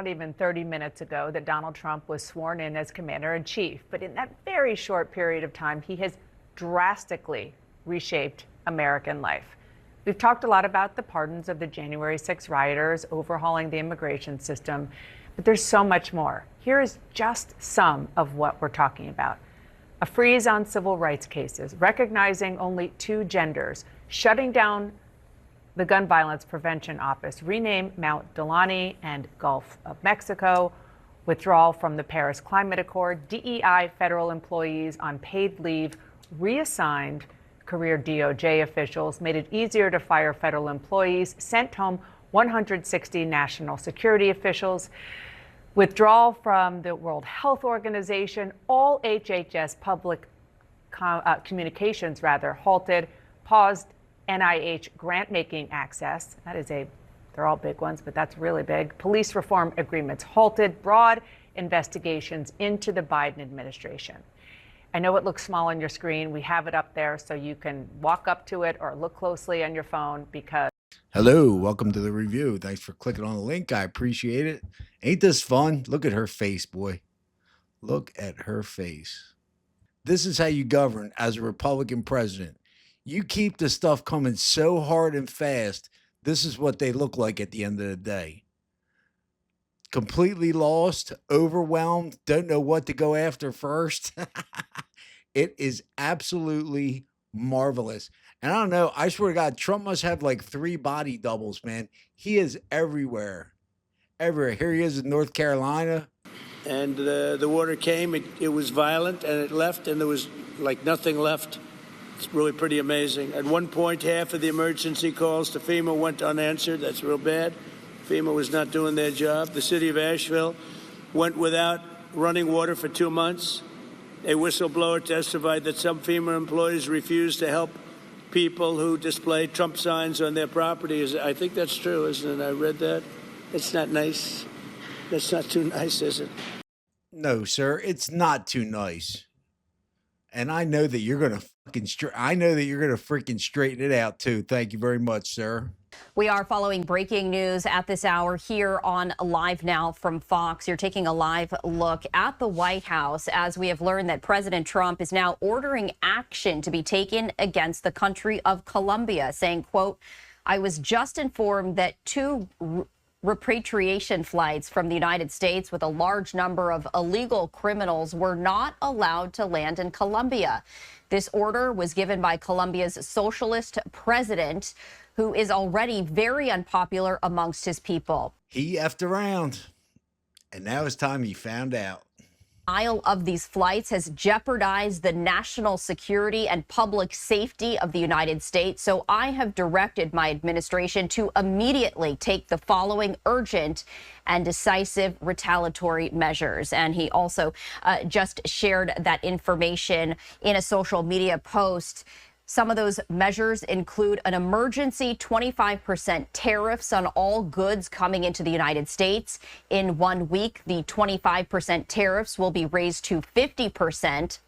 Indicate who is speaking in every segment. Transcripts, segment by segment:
Speaker 1: Not even 30 minutes ago that Donald Trump was sworn in as commander-in-chief. But in that very short period of time, he has drastically reshaped American life. We've talked a lot about the pardons of the January 6 rioters, overhauling the immigration system, but there's so much more. Here is just some of what we're talking about. A freeze on civil rights cases, recognizing only 2 genders, shutting down the Gun Violence Prevention Office, rename Mount Delaney and Gulf of Mexico, withdrawal from the Paris Climate Accord, DEI federal employees on paid leave, reassigned career DOJ officials, made it easier to fire federal employees, sent home 160 national security officials, withdrawal from the World Health Organization, all HHS public communications halted, paused NIH grant-making access. They're all big ones, but that's really big. Police reform agreements halted, broad investigations into the Biden administration. I know it looks small on your screen. We have it up there so you can walk up to it or look closely on your phone because...
Speaker 2: Hello, welcome to the review. Thanks for clicking on the link. I appreciate it. Ain't this fun? Look at her face, boy. Look at her face. This is how you govern as a Republican president. You keep the stuff coming so hard and fast, this is what they look like at the end of the day. Completely lost, overwhelmed, don't know what to go after first. It is absolutely marvelous. And I don't know, I swear to God, Trump must have like 3 body doubles, man. He is everywhere. Everywhere. Here he is in North Carolina.
Speaker 3: And the water came, it was violent, and it left, and there was like nothing left. It's really pretty amazing. At one point, half of the emergency calls to FEMA went unanswered. That's real bad. FEMA was not doing their job. The city of Asheville went without running water for 2 months. A whistleblower testified that some FEMA employees refused to help people who display Trump signs on their property. I think that's true, isn't it? I read that. It's not nice. That's not too nice, is it?
Speaker 2: No, sir, it's not too nice. And I know that you're going to freaking straighten it out too. Thank you very much, sir.
Speaker 4: We are following breaking news at this hour here on Live Now from Fox. You're taking a live look at the White House as we have learned that President Trump is now ordering action to be taken against the country of Colombia, saying, quote, "I was just informed that 2 repatriation flights from the United States with a large number of illegal criminals were not allowed to land in Colombia. This order was given by Colombia's socialist president, who is already very unpopular amongst his people."
Speaker 2: He effed around, and now it's time he found out.
Speaker 4: Of these flights has jeopardized the national security and public safety of the United States. So I have directed my administration to immediately take the following urgent and decisive retaliatory measures. And he also just shared that information in a social media post. Some of those measures include an emergency 25% tariffs on all goods coming into the United States. In 1 week, the 25% tariffs will be raised to 50%.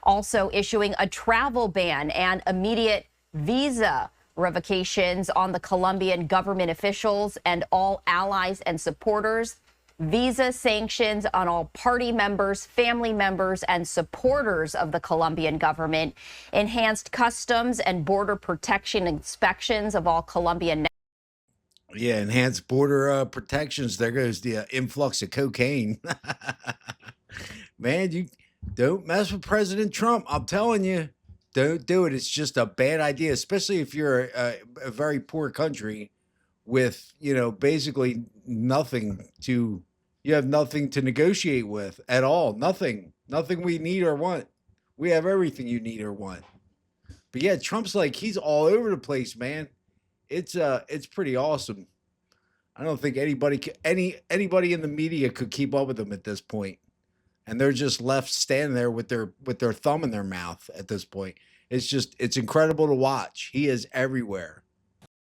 Speaker 4: Also issuing a travel ban and immediate visa revocations on the Colombian government officials and all allies and supporters. Visa sanctions on all party members, family members, and supporters of the Colombian government. Enhanced customs and border protection inspections of all Colombian.
Speaker 2: Yeah, enhanced border protections. There goes the influx of cocaine. Man, you don't mess with President Trump. I'm telling you, don't do it. It's just a bad idea, especially if you're a very poor country with, basically nothing to, you have nothing to negotiate with at all. Nothing we need or want. We have everything you need or want. But yeah, Trump's like, he's all over the place, man. It's pretty awesome. I don't think anybody in the media could keep up with him at this point. And they're just left standing there with their thumb in their mouth at this point. It's incredible to watch. He is everywhere.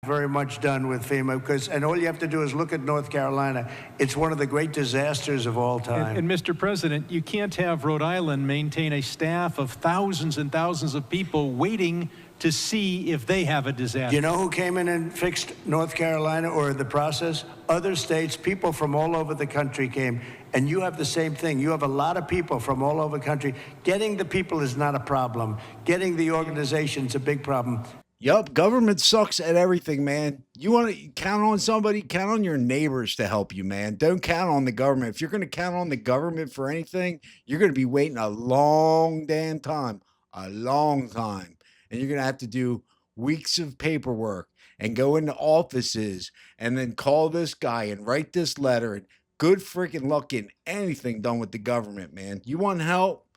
Speaker 3: Very much done with FEMA and all you have to do is look at North Carolina. It's one of the great disasters of all time.
Speaker 5: And Mr. President, you can't have Rhode Island maintain a staff of thousands and thousands of people waiting to see if they have a disaster.
Speaker 3: You know who came in and fixed North Carolina or the process? Other states, people from all over the country came. And you have the same thing. You have a lot of people from all over the country. Getting the people is not a problem. Getting the organization's a big problem.
Speaker 2: Yup, government sucks at everything, man. You want to count on somebody? Count on your neighbors to help you, man. Don't count on the government. If you're going to count on the government for anything, you're going to be waiting a long damn time. A long time. And you're going to have to do weeks of paperwork and go into offices and then call this guy and write this letter. And good freaking luck getting anything done with the government, man. You want help?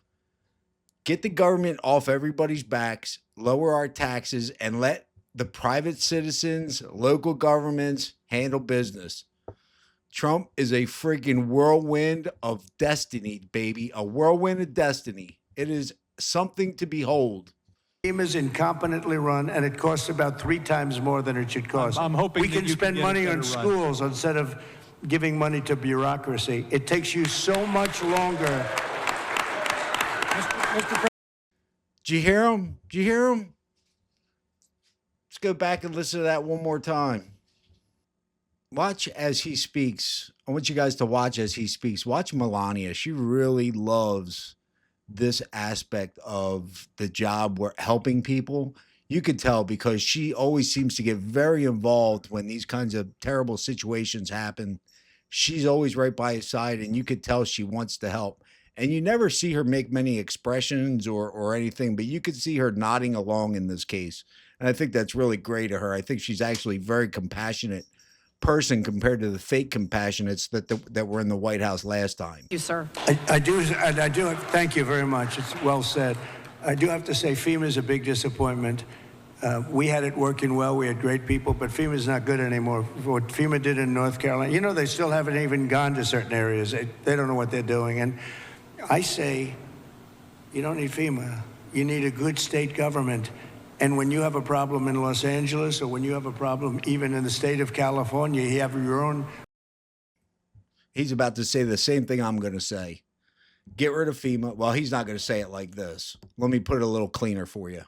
Speaker 2: Get the government off everybody's backs, lower our taxes, and let the private citizens, local governments handle business. Trump is a freaking whirlwind of destiny, baby. A whirlwind of destiny. It is something to behold.
Speaker 3: FEMA is incompetently run, and it costs about 3 times more than it should cost.
Speaker 5: I'm hoping
Speaker 3: we can spend money on schools instead of giving money to bureaucracy. It takes you so much longer.
Speaker 2: Did you hear him? Did you hear him? Let's go back and listen to that one more time. Watch as he speaks. I want you guys to watch as he speaks. Watch Melania. She really loves this aspect of the job where helping people. You could tell because she always seems to get very involved when these kinds of terrible situations happen. She's always right by his side, and you could tell she wants to help. And you never see her make many expressions or anything, but you could see her nodding along in this case. And I think that's really great of her. I think she's actually a very compassionate person compared to the fake compassionates that were in the White House last time.
Speaker 4: You, sir.
Speaker 3: I do. Thank you very much. It's well said. I do have to say FEMA is a big disappointment. We had it working well. We had great people, but FEMA's not good anymore. What FEMA did in North Carolina, you know, they still haven't even gone to certain areas. They don't know what they're doing. And I say, you don't need FEMA. You need a good state government. And when you have a problem in Los Angeles, or when you have a problem even in the state of California, you have your own.
Speaker 2: He's about to say the same thing I'm going to say. Get rid of FEMA. Well, he's not going to say it like this. Let me put it a little cleaner for you.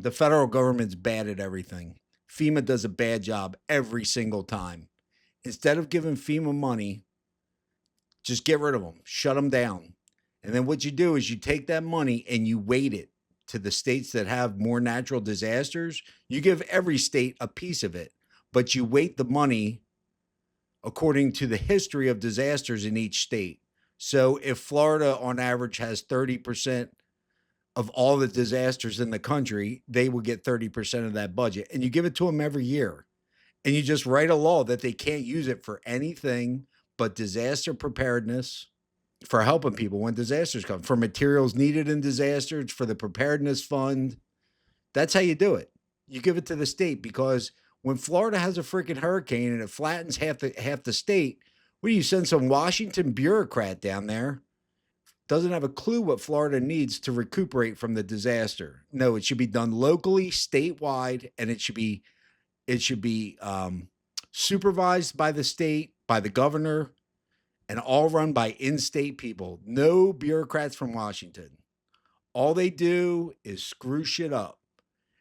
Speaker 2: The federal government's bad at everything. FEMA does a bad job every single time. Instead of giving FEMA money, just get rid of them. Shut them down. And then what you do is you take that money and you weight it to the states that have more natural disasters. You give every state a piece of it, but you weight the money according to the history of disasters in each state. So if Florida on average has 30% of all the disasters in the country, they will get 30% of that budget. And you give it to them every year. And you just write a law that they can't use it for anything but disaster preparedness, for helping people when disasters come, for materials needed in disasters, for the preparedness fund. That's how you do it. You give it to the state, because when Florida has a freaking hurricane and it flattens half the state, what do you send some Washington bureaucrat down there? Doesn't have a clue what Florida needs to recuperate from the disaster. No, it should be done locally, statewide, and it should be supervised by the state, by the governor, and all run by in-state people. No bureaucrats from Washington. All they do is screw shit up.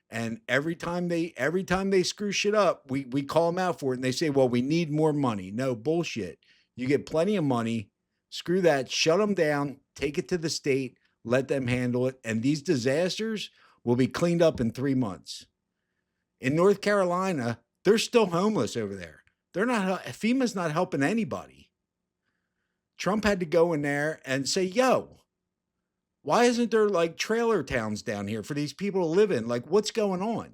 Speaker 2: And every time they screw shit up, we call them out for it, and they say, well, we need more money. No, bullshit. You get plenty of money. Screw that. Shut them down. Take it to the state. Let them handle it. And these disasters will be cleaned up in 3 months. In North Carolina, they're still homeless over there. FEMA's not helping anybody. Trump had to go in there and say, yo, why isn't there like trailer towns down here for these people to live in? Like, what's going on?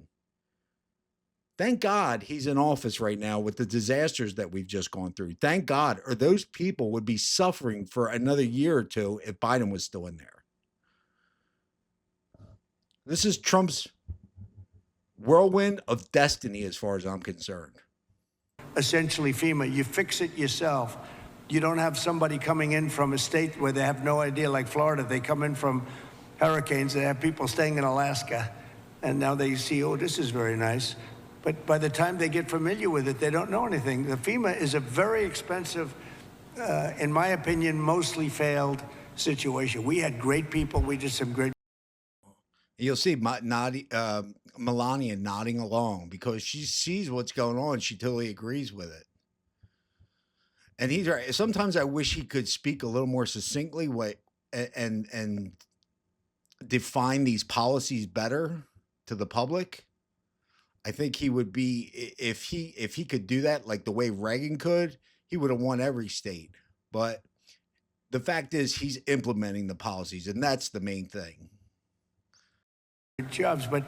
Speaker 2: Thank God he's in office right now with the disasters that we've just gone through. Thank God, or those people would be suffering for another year or two if Biden was still in there. This is Trump's whirlwind of destiny as far as I'm concerned.
Speaker 3: Essentially, FEMA, you fix it yourself. You don't have somebody coming in from a state where they have no idea, like Florida. They come in from hurricanes. They have people staying in Alaska, and now they see, oh, this is very nice. But by the time they get familiar with it, they don't know anything. The FEMA is a very expensive, in my opinion, mostly failed situation. We had great people. We did some great.
Speaker 2: You'll see Melania nodding along because she sees what's going on. She totally agrees with it. And he's right. Sometimes I wish he could speak a little more succinctly and define these policies better to the public. I think he would be if he could do that like the way Reagan could, he would have won every state. But the fact is he's implementing the policies, and that's the main thing.
Speaker 3: Jobs, but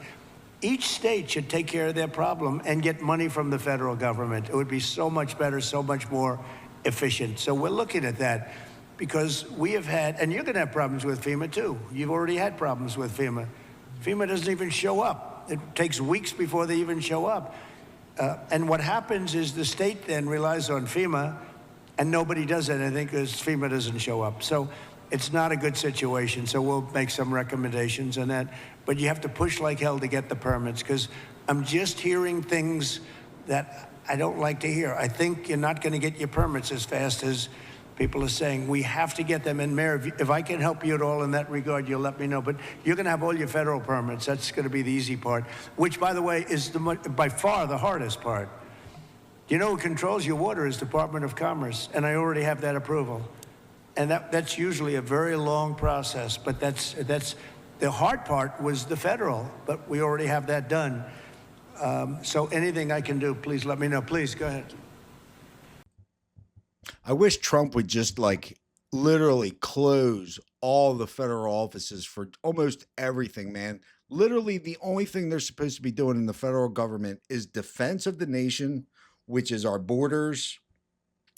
Speaker 3: each state should take care of their problem and get money from the federal government. It would be so much better, so much more efficient. So we're looking at that because we have had, and you're going to have problems with FEMA too. You've already had problems with FEMA. FEMA doesn't even show up. It takes weeks before they even show up. And what happens is the state then relies on FEMA and nobody does anything because FEMA doesn't show up. So it's not a good situation. So we'll make some recommendations on that. But you have to push like hell to get the permits because I'm just hearing things that I don't like to hear. I think you're not going to get your permits as fast as people are saying. We have to get them in. Mayor, if I can help you at all in that regard, you'll let me know. But you're going to have all your federal permits. That's going to be the easy part, which, by the way, is by far the hardest part. You know who controls your water is Department of Commerce, and I already have that approval. And that's usually a very long process, but that's the hard part was the federal, but we already have that done. So anything I can do, please let me know. Please, go ahead.
Speaker 2: I wish Trump would just like literally close all the federal offices for almost everything, man. Literally the only thing they're supposed to be doing in the federal government is defense of the nation, which is our borders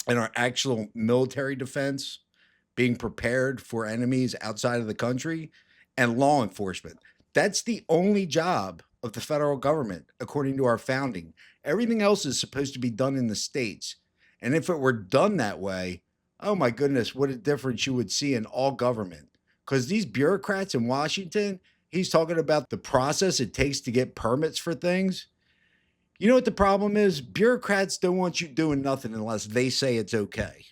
Speaker 2: and our actual military defense, being prepared for enemies outside of the country, and law enforcement. That's the only job of the federal government, according to our founding. Everything else is supposed to be done in the states. And if it were done that way, oh my goodness, what a difference you would see in all government. Because these bureaucrats in Washington, he's talking about the process it takes to get permits for things. You know what the problem is? Bureaucrats don't want you doing nothing unless they say it's okay.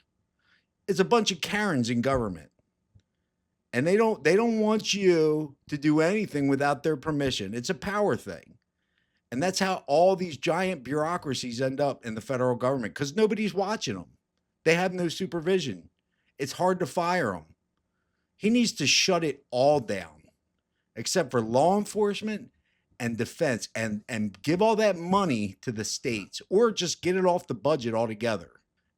Speaker 2: It's a bunch of Karens in government. And they don't want you to do anything without their permission. It's a power thing. And that's how all these giant bureaucracies end up in the federal government because nobody's watching them. They have no supervision. It's hard to fire them. He needs to shut it all down, except for law enforcement and defense, and give all that money to the states, or just get it off the budget altogether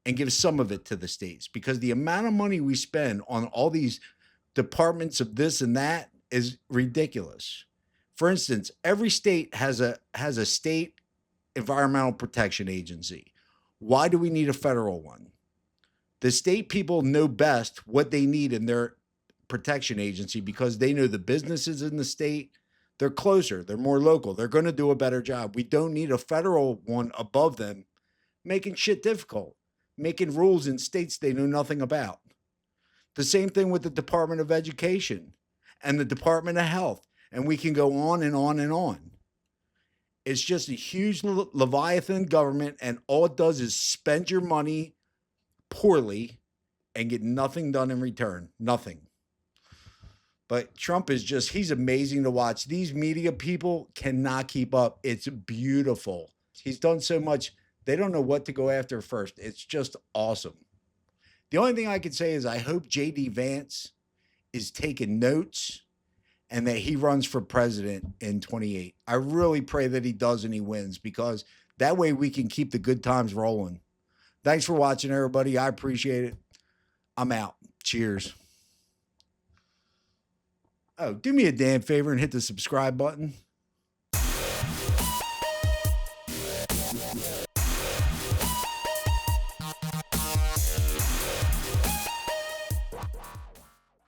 Speaker 2: and give some of it to the states, because the amount of money we spend on all these departments of this and that is ridiculous. For instance, every state has a state environmental protection agency. Why do we need a federal one? The state people know best what they need in their protection agency because they know the businesses in the state. They're closer. They're more local. They're going to do a better job. We don't need a federal one above them making shit difficult, making rules in states they know nothing about. The same thing with the Department of Education and the Department of Health. And we can go on and on and on. It's just a huge Leviathan government, and all it does is spend your money poorly and get nothing done in return. Nothing. But Trump is just, he's amazing to watch. These media people cannot keep up. It's beautiful. He's done so much. They don't know what to go after first. It's just awesome. The only thing I could say is I hope J.D. Vance is taking notes and that he runs for president in 28. I really pray that he does and he wins, because that way we can keep the good times rolling. Thanks for watching, everybody. I appreciate it. I'm out. Cheers. Oh, do me a damn favor and hit the subscribe button.